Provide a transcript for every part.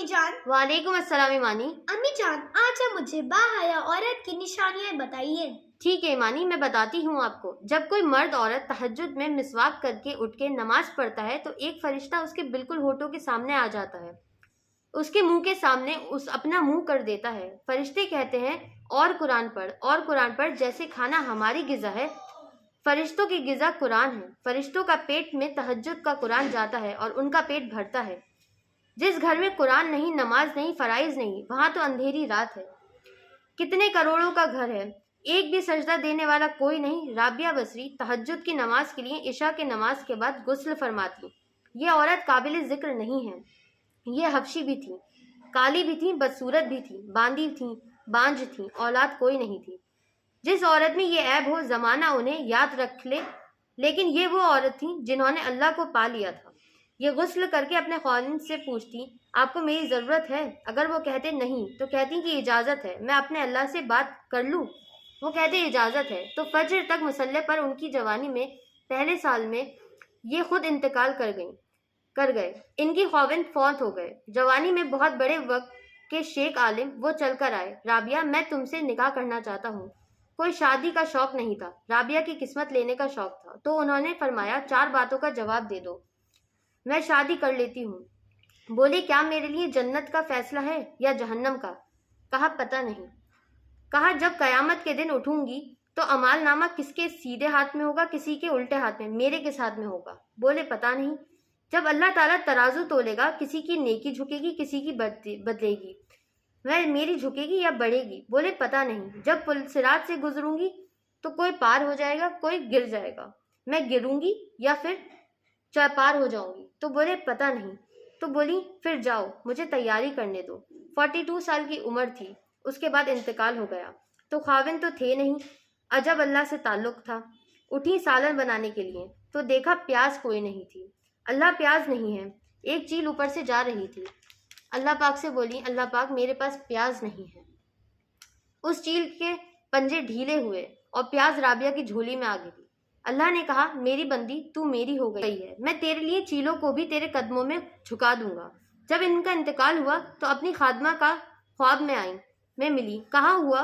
अम्मी जान। वालेकुम अस्सलाम ईमानी। अम्मी जान, आज आप मुझे बाहया औरत की निशानियाँ बताइए। ठीक है ईमानी, मैं बताती हूँ आपको। जब कोई मर्द औरत तहज्जुद में मिसवाक करके उठ के नमाज पढ़ता है तो एक फरिश्ता उसके बिल्कुल होठों के सामने आ जाता है, उसके मुंह के सामने उस अपना मुंह कर देता है। फरिश्ते कहते हैं और कुरान पढ़, जैसे खाना हमारी गिज़ा है, फरिश्तों की गिज़ा कुरान है। फरिश्तों का पेट में तहज्जुद का कुरान जाता है और उनका पेट भरता है। जिस घर में कुरान नहीं, नमाज नहीं, फराइज नहीं, वहाँ तो अंधेरी रात है। कितने करोड़ों का घर है, एक भी सजदा देने वाला कोई नहीं। राबिया बसरी तहज्जुद की नमाज के लिए इशा के नमाज के बाद गुस्ल फरमाती। ये औरत काबिल ज़िक्र नहीं है। ये हबशी भी थी, काली भी थी, बदसूरत भी थी, बांदी थी, बांझ थी, औलाद कोई नहीं थी। जिस औरत में ये ऐब हो ज़माना उन्हें याद रख ले, लेकिन ये वो औरत थी जिन्होंने अल्लाह को पा लिया था। ये गुस्ल करके अपने ख़ाविंद से पूछती, आपको मेरी ज़रूरत है? अगर वो कहते नहीं तो कहती कि इजाज़त है, मैं अपने अल्लाह से बात कर लूँ। वो कहते इजाज़त है तो फजर तक मुसल्ले पर उनकी जवानी में पहले साल में ये खुद इंतकाल कर गए। इनकी ख़ाविंद फौत हो गए। जवानी में बहुत बड़े वक्त के शेख आलिम वो चल कर आए, राबिया मैं तुमसे निकाह करना चाहता हूँ। कोई शादी का शौक नहीं था, राबिया की किस्मत लेने का शौक था। तो उन्होंने फरमाया, 4 बातों का जवाब दे दो, मैं शादी कर लेती हूँ। बोले, क्या मेरे लिए जन्नत का फैसला है या जहन्नम का? कहा, पता नहीं। कहा, जब कयामत के दिन उठूंगी तो अमाल नामा किसके सीधे हाथ में होगा, किसी के उल्टे हाथ में, मेरे किस हाथ में होगा? बोले, पता नहीं। जब अल्लाह ताला तराजू तोलेगा, किसी की नेकी झुकेगी, किसी की बदलेगी, वह मेरी झुकेगी या बढ़ेगी? बोले, पता नहीं। जब पुलसिरात से गुजरूंगी तो कोई पार हो जाएगा, कोई गिर जाएगा, मैं गिरूंगी या फिर पार हो जाऊंगी? तो बोले, पता नहीं। तो बोली, फिर जाओ, मुझे तैयारी करने दो। 42 साल की उम्र थी, उसके बाद इंतकाल हो गया। तो ख़ाविंद तो थे नहीं, अजब अल्लाह से ताल्लुक़ था। उठी सालन बनाने के लिए तो देखा प्याज कोई नहीं थी। अल्लाह प्याज नहीं है। एक चील ऊपर से जा रही थी। अल्लाह पाक से बोली, अल्लाह पाक मेरे पास प्याज नहीं है। उस चील के पंजे ढीले हुए और प्याज राबिया की झोली में आ गिरी। अल्लाह ने कहा, मेरी बंदी तू मेरी हो गई है, मैं तेरे लिए चीलों को भी तेरे कदमों में झुका दूंगा। जब इनका इंतकाल हुआ तो अपनी खादमा का ख्वाब में आई, मैं मिली। कहाँ हुआ,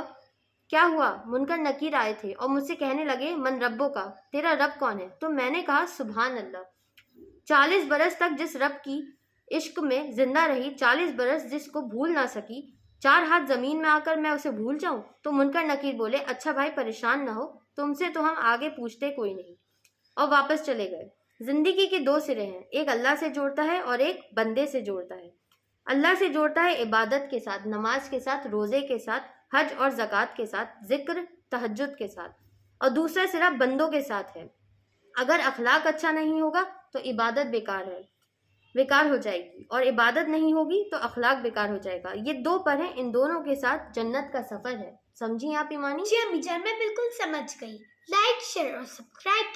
क्या हुआ? मुनकर नकीर आए थे और मुझसे कहने लगे, मन रब्बो का, तेरा रब कौन है? तो मैंने कहा, सुभान अल्लाह। 40 बरस तक जिस रब की इश्क में जिंदा रही, 40 बरस जिसको भूल ना सकी, 4 हाथ जमीन में आकर मैं उसे भूल जाऊं? तो मुनकर नकीर बोले, अच्छा भाई परेशान ना हो, तुमसे तो हम आगे पूछते कोई नहीं, और वापस चले गए। जिंदगी के 2 सिरे हैं, एक अल्लाह से जोड़ता है और एक बंदे से जोड़ता है। अल्लाह से जोड़ता है इबादत के साथ, नमाज के साथ, रोज़े के साथ, हज और ज़कात के साथ, जिक्र तहज्जुद के साथ, और दूसरा सिरा बंदों के साथ है। अगर अखलाक अच्छा नहीं होगा तो इबादत बेकार हो जाएगी, और इबादत नहीं होगी तो अखलाक बेकार हो जाएगा। ये 2 पर हैं, इन दोनों के साथ जन्नत का सफ़र है। समझी आप ईमानी? जी अम्मी जान, मैं बिल्कुल समझ गई। लाइक, शेयर और सब्सक्राइब